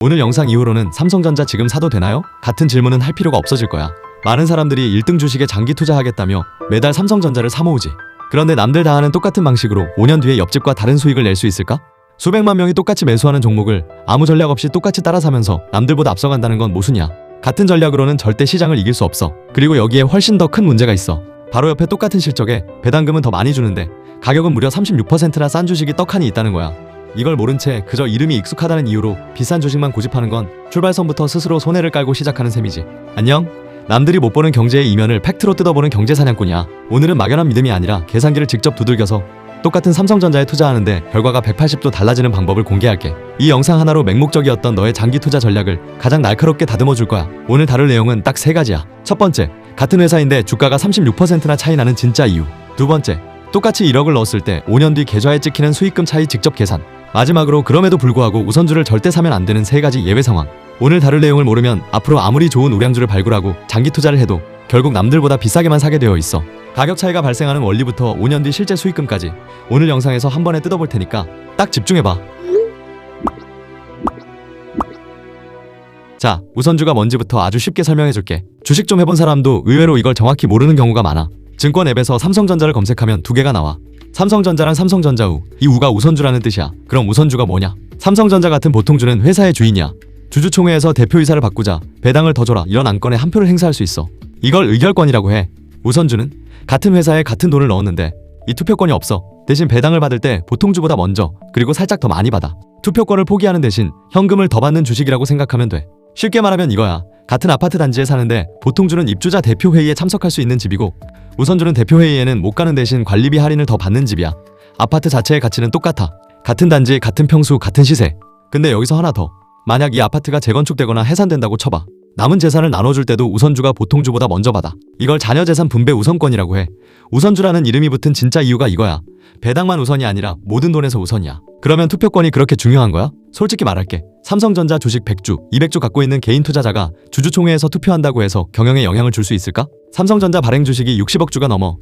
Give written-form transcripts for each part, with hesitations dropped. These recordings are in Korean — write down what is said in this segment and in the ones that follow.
오늘 영상 이후로는 삼성전자 지금 사도 되나요? 같은 질문은 할 필요가 없어질 거야. 많은 사람들이 1등 주식에 장기 투자하겠다며 매달 삼성전자를 사모으지. 그런데 남들 다 하는 똑같은 방식으로 5년 뒤에 옆집과 다른 수익을 낼 수 있을까? 수백만 명이 똑같이 매수하는 종목을 아무 전략 없이 똑같이 따라 사면서 남들보다 앞서간다는 건 모순이야. 같은 전략으로는 절대 시장을 이길 수 없어. 그리고 여기에 훨씬 더 큰 문제가 있어. 바로 옆에 똑같은 실적에 배당금은 더 많이 주는데 가격은 무려 36%나 싼 주식이 떡하니 있다는 거야. 이걸 모른 채 그저 이름이 익숙하다는 이유로 비싼 주식만 고집하는 건 출발선부터 스스로 손해를 깔고 시작하는 셈이지. 안녕? 남들이 못 보는 경제의 이면을 팩트로 뜯어보는 경제사냥꾼이야. 오늘은 막연한 믿음이 아니라 계산기를 직접 두들겨서 똑같은 삼성전자에 투자하는데 결과가 180도 달라지는 방법을 공개할게. 이 영상 하나로 맹목적이었던 너의 장기 투자 전략을 가장 날카롭게 다듬어 줄 거야. 오늘 다룰 내용은 딱 3가지야. 첫 번째, 같은 회사인데 주가가 36%나 차이 나는 진짜 이유. 두 번째, 똑같이 1억을 넣었을 때 5년 뒤 계좌에 찍히는 수익금 차이 직접 계산. 마지막으로 그럼에도 불구하고 우선주를 절대 사면 안 되는 3가지 예외 상황. 오늘 다룰 내용을 모르면 앞으로 아무리 좋은 우량주를 발굴하고 장기 투자를 해도 결국 남들보다 비싸게만 사게 되어 있어. 가격 차이가 발생하는 원리부터 5년 뒤 실제 수익금까지 오늘 영상에서 한 번에 뜯어볼 테니까 딱 집중해봐. 자, 우선주가 뭔지부터 아주 쉽게 설명해줄게. 주식 좀 해본 사람도 의외로 이걸 정확히 모르는 경우가 많아. 증권 앱에서 삼성전자를 검색하면 2개가 나와. 삼성전자랑 삼성전자우, 이 우가 우선주라는 뜻이야. 그럼 우선주가 뭐냐? 삼성전자 같은 보통주는 회사의 주인이야. 주주총회에서 대표이사를 바꾸자 배당을 더 줘라 이런 안건에 한 표를 행사할 수 있어. 이걸 의결권이라고 해. 우선주는 같은 회사에 같은 돈을 넣었는데 이 투표권이 없어. 대신 배당을 받을 때 보통주보다 먼저 그리고 살짝 더 많이 받아. 투표권을 포기하는 대신 현금을 더 받는 주식이라고 생각하면 돼. 쉽게 말하면 이거야. 같은 아파트 단지에 사는데 보통주는 입주자 대표회의에 참석할 수 있는 집이고 우선주는 대표회의에는 못 가는 대신 관리비 할인을 더 받는 집이야. 아파트 자체의 가치는 똑같아. 같은 단지, 같은 평수, 같은 시세. 근데 여기서 하나 더. 만약 이 아파트가 재건축되거나 해산된다고 쳐봐. 남은 재산을 나눠줄 때도 우선주가 보통주보다 먼저 받아. 이걸 자녀재산 분배 우선권이라고 해. 우선주라는 이름이 붙은 진짜 이유가 이거야. 배당만 우선이 아니라 모든 돈에서 우선이야. 그러면 투표권이 그렇게 중요한 거야? 솔직히 말할게. 삼성전자 주식 100주, 200주 갖고 있는 개인 투자자가 주주총회에서 투표한다고 해서 경영에 영향을 줄 수 있을까? 삼성전자 발행 주식이 60억 주가 넘어.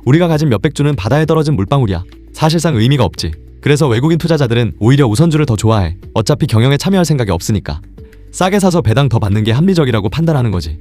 우리가 가진 몇백 주는 바다에 떨어진 물방울이야. 사실상 의미가 없지. 그래서 외국인 투자자들은 오히려 우선주를 더 좋아해. 어차피 경영에 참여할 생각이 없으니까. 싸게 사서 배당 더 받는 게 합리적이라고 판단하는 거지.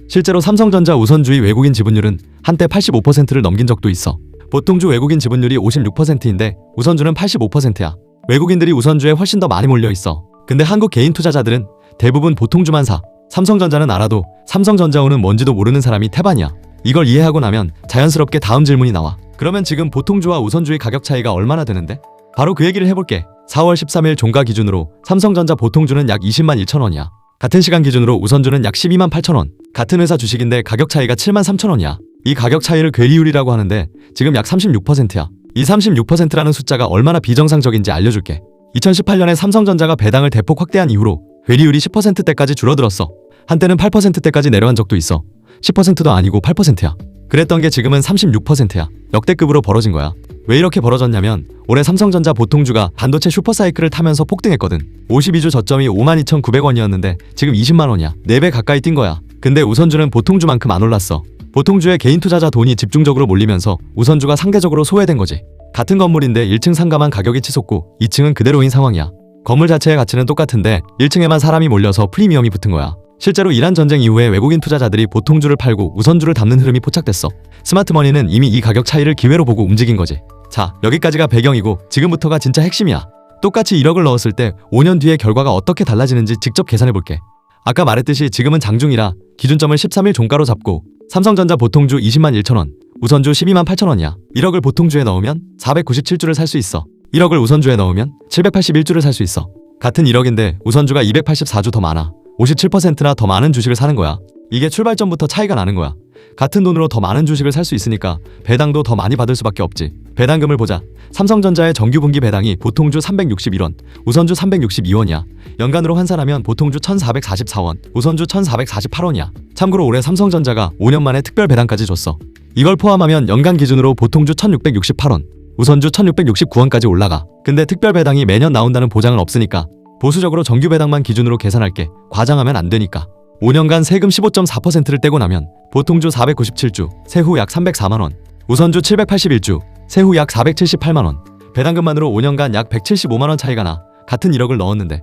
실제로 삼성전자 우선주의 외국인 지분율은 한때 85%를 넘긴 적도 있어. 보통주 외국인 지분율이 56%인데 우선주는 85%야. 외국인들이 우선주에 훨씬 더 많이 몰려 있어. 근데 한국 개인 투자자들은 대부분 보통주만 사. 삼성전자는 알아도 삼성전자우는 뭔지도 모르는 사람이 태반이야. 이걸 이해하고 나면 자연스럽게 다음 질문이 나와. 그러면 지금 보통주와 우선주의 가격 차이가 얼마나 되는데? 바로 그 얘기를 해볼게. 4월 13일 종가 기준으로 삼성전자 보통주는 약 20만 1천 원이야. 같은 시간 기준으로 우선주는 약 12만 8천 원. 같은 회사 주식인데 가격 차이가 7만 3천 원이야. 이 가격 차이를 괴리율이라고 하는데 지금 약 36%야. 이 36%라는 숫자가 얼마나 비정상적인지 알려줄게. 2018년에 삼성전자가 배당을 대폭 확대한 이후로 괴리율이 10%대까지 줄어들었어. 한때는 8%대까지 내려간 적도 있어. 10%도 아니고 8%야. 그랬던 게 지금은 36%야. 역대급으로 벌어진 거야. 왜 이렇게 벌어졌냐면 올해 삼성전자 보통주가 반도체 슈퍼사이클을 타면서 폭등했거든. 52주 저점이 52,900원이었는데 지금 20만 원이야. 4배 가까이 뛴 거야. 근데 우선주는 보통주만큼 안 올랐어. 보통주에 개인 투자자 돈이 집중적으로 몰리면서 우선주가 상대적으로 소외된 거지. 같은 건물인데 1층 상가만 가격이 치솟고 2층은 그대로인 상황이야. 건물 자체의 가치는 똑같은데 1층에만 사람이 몰려서 프리미엄이 붙은 거야. 실제로 이란 전쟁 이후에 외국인 투자자들이 보통주를 팔고 우선주를 담는 흐름이 포착됐어. 스마트머니는 이미 이 가격 차이를 기회로 보고 움직인 거지. 자, 여기까지가 배경이고 지금부터가 진짜 핵심이야. 똑같이 1억을 넣었을 때 5년 뒤의 결과가 어떻게 달라지는지 직접 계산해볼게. 아까 말했듯이 지금은 장중이라 기준점을 13일 종가로 잡고 삼성전자 보통주 20만 1천 원, 우선주 12만 8천 원이야. 1억을 보통주에 넣으면 497주를 살 수 있어. 1억을 우선주에 넣으면 781주를 살 수 있어. 같은 1억인데 우선주가 284주 더 많아. 57%나 더 많은 주식을 사는 거야. 이게 출발점부터 차이가 나는 거야. 같은 돈으로 더 많은 주식을 살 수 있으니까 배당도 더 많이 받을 수밖에 없지. 배당금을 보자. 삼성전자의 정규 분기 배당이 보통주 361원, 우선주 362원이야. 연간으로 환산하면 보통주 1444원, 우선주 1448원이야. 참고로 올해 삼성전자가 5년 만에 특별 배당까지 줬어. 이걸 포함하면 연간 기준으로 보통주 1668원, 우선주 1669원까지 올라가. 근데 특별 배당이 매년 나온다는 보장은 없으니까 보수적으로 정규 배당만 기준으로 계산할게. 과장하면 안 되니까. 5년간 세금 15.4%를 떼고 나면 보통주 497주, 세후 약 304만원, 우선주 781주, 세후 약 478만원. 배당금만으로 5년간 약 175만원 차이가 나. 같은 1억을 넣었는데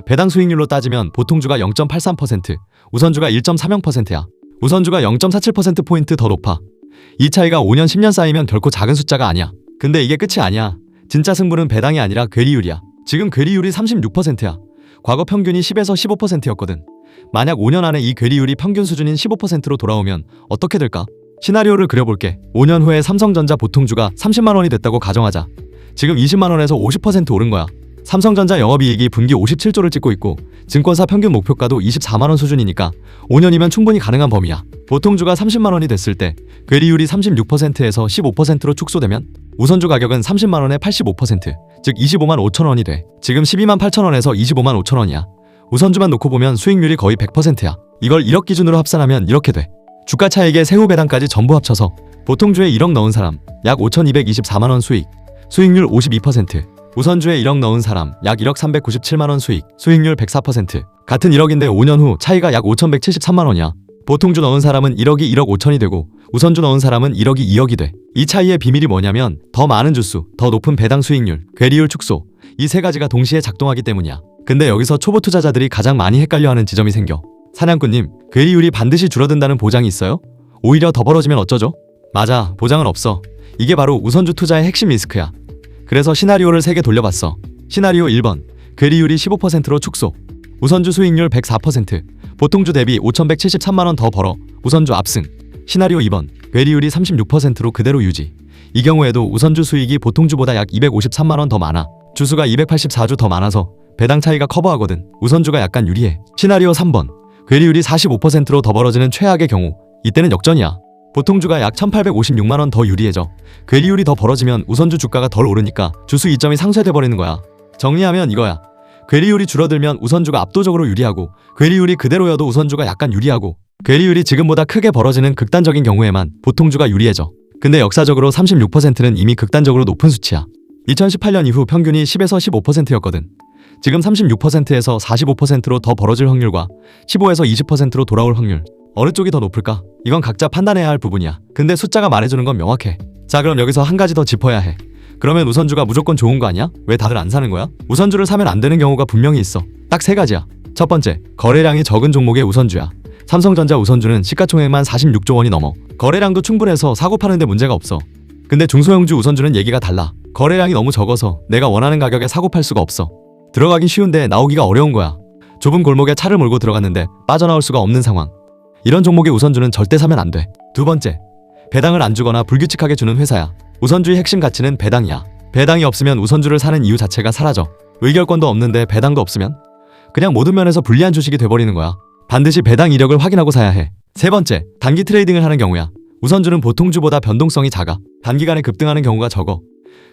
배당 수익률로 따지면 보통주가 0.83%, 우선주가 1.30%야. 우선주가 0.47%포인트 더 높아. 이 차이가 5년 10년 쌓이면 결코 작은 숫자가 아니야. 근데 이게 끝이 아니야. 진짜 승부는 배당이 아니라 괴리율이야. 지금 괴리율이 36%야. 과거 평균이 10에서 15%였거든. 만약 5년 안에 이 괴리율이 평균 수준인 15%로 돌아오면 어떻게 될까? 시나리오를 그려볼게. 5년 후에 삼성전자 보통주가 30만 원이 됐다고 가정하자. 지금 20만 원에서 50% 오른 거야. 삼성전자 영업이익이 분기 57조를 찍고 있고 증권사 평균 목표가도 24만 원 수준이니까 5년이면 충분히 가능한 범위야. 보통주가 30만 원이 됐을 때 괴리율이 36%에서 15%로 축소되면 우선주 가격은 30만 원에 85%, 즉 25만 5천 원이 돼. 지금 12만 8천 원에서 25만 5천 원이야. 우선주만 놓고 보면 수익률이 거의 100%야. 이걸 1억 기준으로 합산하면 이렇게 돼. 주가 차익에 세후 배당까지 전부 합쳐서 보통주에 1억 넣은 사람 약 5,224만 원 수익, 수익률 52%. 우선주에 1억 넣은 사람 약 1억 397만 원 수익, 수익률 104%. 같은 1억인데 5년 후 차이가 약 5,173만 원이야. 보통주 넣은 사람은 1억이 1억 5천이 되고 우선주 넣은 사람은 1억이 2억이 돼. 이 차이의 비밀이 뭐냐면 더 많은 주수, 더 높은 배당 수익률, 괴리율 축소, 이 세 가지가 동시에 작동하기 때문이야. 근데 여기서 초보 투자자들이 가장 많이 헷갈려하는 지점이 생겨. 사냥꾼님, 괴리율이 반드시 줄어든다는 보장이 있어요? 오히려 더 벌어지면 어쩌죠? 맞아, 보장은 없어. 이게 바로 우선주 투자의 핵심 리스크야. 그래서 시나리오를 3개 돌려봤어. 시나리오 1번, 괴리율이 15%로 축소, 우선주 수익률 104%, 보통주 대비 5,173만 원 더 벌어 우선주 압승. 시나리오 2번, 괴리율이 36%로 그대로 유지. 이 경우에도 우선주 수익이 보통주보다 약 253만 원 더 많아. 주수가 284주 더 많아서 배당 차이가 커버하거든. 우선주가 약간 유리해. 시나리오 3번, 괴리율이 45%로 더 벌어지는 최악의 경우, 이때는 역전이야. 보통주가 약 1,856만 원 더 유리해져. 괴리율이 더 벌어지면 우선주 주가가 덜 오르니까 주수 이점이 상쇄돼 버리는 거야. 정리하면 이거야. 괴리율이 줄어들면 우선주가 압도적으로 유리하고, 괴리율이 그대로여도 우선주가 약간 유리하고, 괴리율이 지금보다 크게 벌어지는 극단적인 경우에만 보통주가 유리해져. 근데 역사적으로 36%는 이미 극단적으로 높은 수치야. 2018년 이후 평균이 10에서 15%였거든. 지금 36%에서 45%로 더 벌어질 확률과 15에서 20%로 돌아올 확률, 어느 쪽이 더 높을까? 이건 각자 판단해야 할 부분이야. 근데 숫자가 말해주는 건 명확해. 자, 그럼 여기서 한 가지 더 짚어야 해. 그러면 우선주가 무조건 좋은 거 아니야? 왜 다들 안 사는 거야? 우선주를 사면 안 되는 경우가 분명히 있어. 딱 3가지야. 첫 번째, 거래량이 적은 종목의 우선주야. 삼성전자 우선주는 시가총액만 46조 원이 넘어. 거래량도 충분해서 사고 파는데 문제가 없어. 근데 중소형주 우선주는 얘기가 달라. 거래량이 너무 적어서 내가 원하는 가격에 사고 팔 수가 없어. 들어가긴 쉬운데 나오기가 어려운 거야. 좁은 골목에 차를 몰고 들어갔는데 빠져나올 수가 없는 상황. 이런 종목의 우선주는 절대 사면 안 돼. 두 번째, 배당을 안 주거나 불규칙하게 주는 회사야. 우선주의 핵심 가치는 배당이야. 배당이 없으면 우선주를 사는 이유 자체가 사라져. 의결권도 없는데 배당도 없으면 그냥 모든 면에서 불리한 주식이 돼버리는 거야. 반드시 배당 이력을 확인하고 사야 해. 세 번째, 단기 트레이딩을 하는 경우야. 우선주는 보통주보다 변동성이 작아. 단기간에 급등하는 경우가 적어.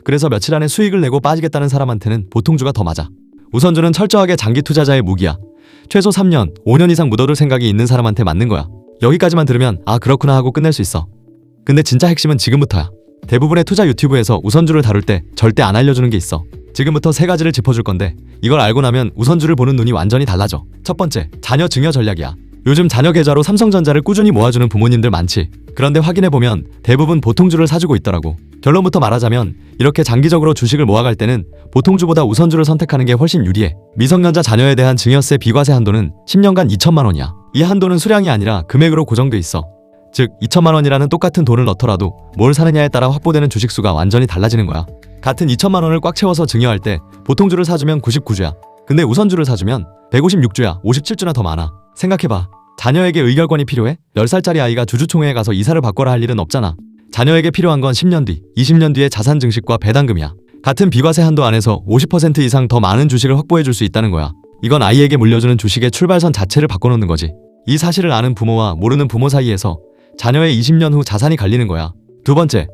그래서 며칠 안에 수익을 내고 빠지겠다는 사람한테는 보통주가 더 맞아. 우선주는 철저하게 장기 투자자의 무기야. 최소 3년, 5년 이상 묻어둘 생각이 있는 사람한테 맞는 거야. 여기까지만 들으면 아 그렇구나 하고 끝낼 수 있어. 근데 진짜 핵심은 지금부터야. 대부분의 투자 유튜브에서 우선주를 다룰 때 절대 안 알려주는 게 있어. 지금부터 3가지를 짚어줄 건데 이걸 알고 나면 우선주를 보는 눈이 완전히 달라져. 첫 번째, 자녀 증여 전략이야. 요즘 자녀 계좌로 삼성전자를 꾸준히 모아주는 부모님들 많지. 그런데 확인해보면 대부분 보통주를 사주고 있더라고. 결론부터 말하자면 이렇게 장기적으로 주식을 모아갈 때는 보통주보다 우선주를 선택하는 게 훨씬 유리해. 미성년자 자녀에 대한 증여세 비과세 한도는 10년간 2천만 원이야. 이 한도는 수량이 아니라 금액으로 고정돼 있어. 즉 2천만 원이라는 똑같은 돈을 넣더라도 뭘 사느냐에 따라 확보되는 주식수가 완전히 달라지는 거야. 같은 2천만 원을 꽉 채워서 증여할 때 보통주를 사주면 99주야. 근데 우선주를 사주면 156주야, 57주나 더 많아. 생각해봐. 자녀에게 의결권이 필요해? 10살짜리 아이가 주주총회에 가서 이사를 바꿔라 할 일은 없잖아. 자녀에게 필요한 건 10년 뒤, 20년 뒤의 자산 증식과 배당금이야. 같은 비과세 한도 안에서 50% 이상 더 많은 주식을 확보해줄 수 있다는 거야. 이건 아이에게 물려주는 주식의 출발선 자체를 바꿔놓는 거지. 이 사실을 아는 부모와 모르는 부모 사이에서 자녀의 20년 후 자산이 갈리는 거야. 두 번째,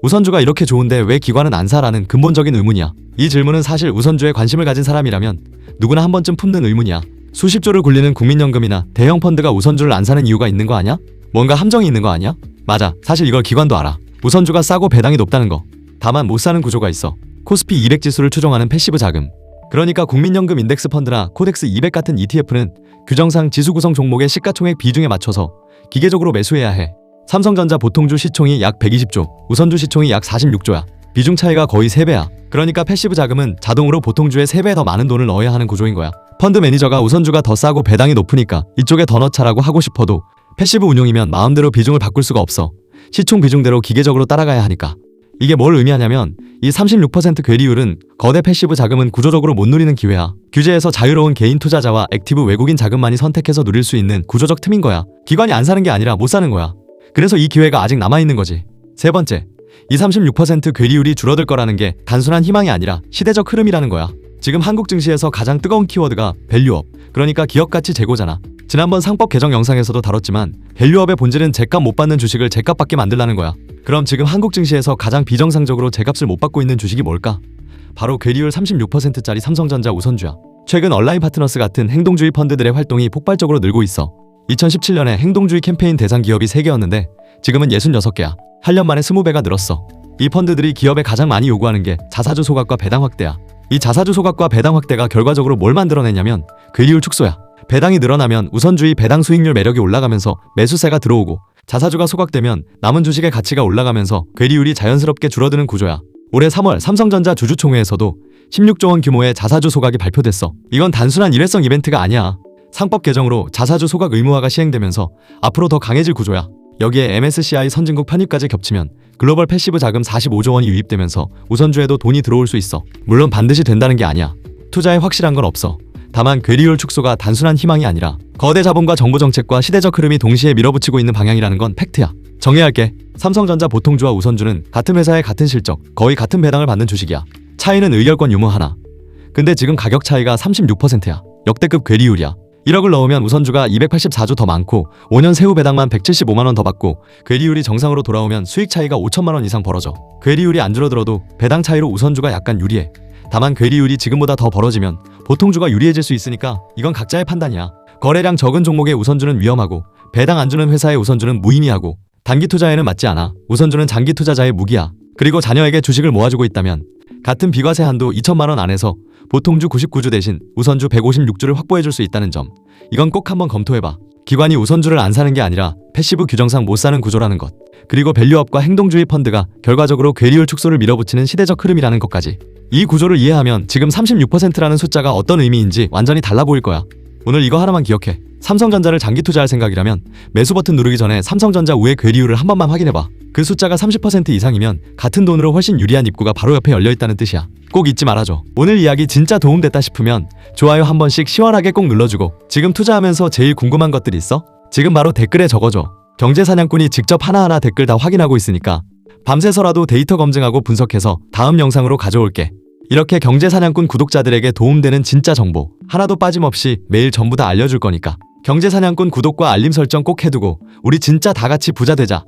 우선주가 이렇게 좋은데 왜 기관은 안 사라는 근본적인 의문이야. 이 질문은 사실 우선주에 관심을 가진 사람이라면 누구나 한 번쯤 품는 의문이야. 수십조를 굴리는 국민연금이나 대형 펀드가 우선주를 안 사는 이유가 있는 거 아니야? 뭔가 함정이 있는 거 아니야? 맞아, 사실 이걸 기관도 알아. 우선주가 싸고 배당이 높다는 거. 다만 못 사는 구조가 있어. 코스피 200 지수를 추종하는 패시브 자금. 그러니까 국민연금 인덱스 펀드나 코덱스 200 같은 ETF는 규정상 지수 구성 종목의 시가총액 비중에 맞춰서 기계적으로 매수해야 해. 삼성전자 보통주 시총이 약 120조, 우선주 시총이 약 46조야. 비중 차이가 거의 3배야. 그러니까 패시브 자금은 자동으로 보통주의 3배 더 많은 돈을 넣어야 하는 구조인 거야. 펀드 매니저가 우선주가 더 싸고 배당이 높으니까 이쪽에 더 넣자라고 하고 싶어도 패시브 운용이면 마음대로 비중을 바꿀 수가 없어. 시총 비중대로 기계적으로 따라가야 하니까. 이게 뭘 의미하냐면 이 36% 괴리율은 거대 패시브 자금은 구조적으로 못 누리는 기회야. 규제에서 자유로운 개인 투자자와 액티브 외국인 자금만이 선택해서 누릴 수 있는 구조적 틈인 거야. 기관이 안 사는 게 아니라 못 사는 거야. 그래서 이 기회가 아직 남아있는 거지. 세 번째, 이 36% 괴리율이 줄어들 거라는 게 단순한 희망이 아니라 시대적 흐름이라는 거야. 지금 한국 증시에서 가장 뜨거운 키워드가 밸류업, 그러니까 기업가치 재고잖아. 지난번 상법 개정 영상에서도 다뤘지만 밸류업의 본질은 제값 못 받는 주식을 제값 받게 만들라는 거야. 그럼 지금 한국 증시에서 가장 비정상적으로 제값을 못 받고 있는 주식이 뭘까? 바로 괴리율 36%짜리 삼성전자 우선주야. 최근 얼라인 파트너스 같은 행동주의 펀드들의 활동이 폭발적으로 늘고 있어. 2017년에 행동주의 캠페인 대상 기업이 3개였는데 지금은 66개야. 8년 만에 20배가 늘었어. 이 펀드들이 기업에 가장 많이 요구하는 게 자사주 소각과 배당 확대야. 이 자사주 소각과 배당 확대가 결과적으로 뭘 만들어내냐면 괴리율 축소야. 배당이 늘어나면 우선주의 배당 수익률 매력이 올라가면서 매수세가 들어오고, 자사주가 소각되면 남은 주식의 가치가 올라가면서 괴리율이 자연스럽게 줄어드는 구조야. 올해 3월 삼성전자 주주총회에서도 16조 원 규모의 자사주 소각이 발표됐어. 이건 단순한 일회성 이벤트가 아니야. 상법 개정으로 자사주 소각 의무화가 시행되면서 앞으로 더 강해질 구조야. 여기에 MSCI 선진국 편입까지 겹치면 글로벌 패시브 자금 45조 원이 유입되면서 우선주에도 돈이 들어올 수 있어. 물론 반드시 된다는 게 아니야. 투자에 확실한 건 없어. 다만 괴리율 축소가 단순한 희망이 아니라 거대 자본과 정부 정책과 시대적 흐름이 동시에 밀어붙이고 있는 방향이라는 건 팩트야. 정리할게. 삼성전자 보통주와 우선주는 같은 회사의 같은 실적, 거의 같은 배당을 받는 주식이야. 차이는 의결권 유무 하나. 근데 지금 가격 차이가 36%야. 역대급 괴리율이야. 1억을 넣으면 우선주가 284조 더 많고 5년 세후 배당만 175만 원 더 받고, 괴리율이 정상으로 돌아오면 수익 차이가 5천만 원 이상 벌어져. 괴리율이 안 줄어들어도 배당 차이로 우선주가 약간 유리해. 다만 괴리율이 지금보다 더 벌어지면 보통주가 유리해질 수 있으니까 이건 각자의 판단이야. 거래량 적은 종목의 우선주는 위험하고, 배당 안 주는 회사의 우선주는 무의미하고, 단기 투자에는 맞지 않아. 우선주는 장기 투자자의 무기야. 그리고 자녀에게 주식을 모아주고 있다면 같은 비과세 한도 2천만 원 안에서 보통주 99주 대신 우선주 156주를 확보해줄 수 있다는 점, 이건 꼭 한번 검토해봐. 기관이 우선주를 안 사는 게 아니라 패시브 규정상 못 사는 구조라는 것, 그리고 밸류업과 행동주의 펀드가 결과적으로 괴리율 축소를 밀어붙이는 시대적 흐름이라는 것까지. 이 구조를 이해하면 지금 36%라는 숫자가 어떤 의미인지 완전히 달라 보일 거야. 오늘 이거 하나만 기억해. 삼성전자를 장기 투자할 생각이라면 매수 버튼 누르기 전에 삼성전자 우의 괴리율을 한 번만 확인해봐. 그 숫자가 30% 이상이면 같은 돈으로 훨씬 유리한 입구가 바로 옆에 열려있다는 뜻이야. 꼭 잊지 말아줘. 오늘 이야기 진짜 도움됐다 싶으면 좋아요 한 번씩 시원하게 꼭 눌러주고, 지금 투자하면서 제일 궁금한 것들 있어? 지금 바로 댓글에 적어줘. 경제사냥꾼이 직접 하나하나 댓글 다 확인하고 있으니까 밤새서라도 데이터 검증하고 분석해서 다음 영상으로 가져올게. 이렇게 경제사냥꾼 구독자들에게 도움되는 진짜 정보 하나도 빠짐없이 매일 전부 다 알려줄 거니까 경제사냥꾼 구독과 알림 설정 꼭 해두고 우리 진짜 다 같이 부자 되자.